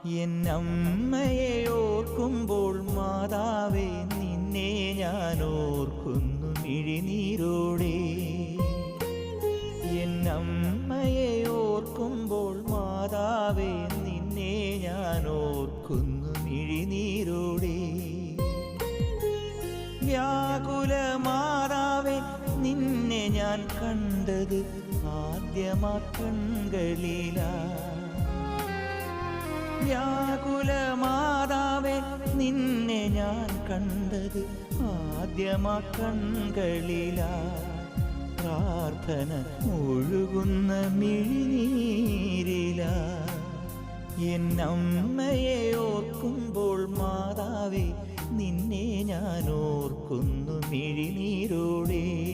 എന്നമ്മയെ ഓർക്കുമ്പോൾ മാതാവേ നിന്നെ ഞാൻ ഓർക്കുന്നു മിഴിനീരോടെ. എന്നമ്മയെ ഓർക്കുമ്പോൾ മാതാവേ നിന്നെ ഞാൻ ഓർക്കുന്നു മിഴിനീരോടെ. വ്യാകുല മാതാവേ നിന്നെ ഞാൻ കണ്ടത് ആദ്യമാ കൺകളിലാ. വ്യാകുല മാതാവേ നിന്നെ ഞാൻ കണ്ടത് ആദ്യമാ കൺകളിലാ. പ്രാർത്ഥന ഒഴുകുന്ന മിഴിനീരിലാ. എന്നമ്മയെ ഓർക്കുമ്പോൾ മാതാവേ നിന്നെ ഞാൻ ഓർക്കുന്നു മിഴിനീരോടെ.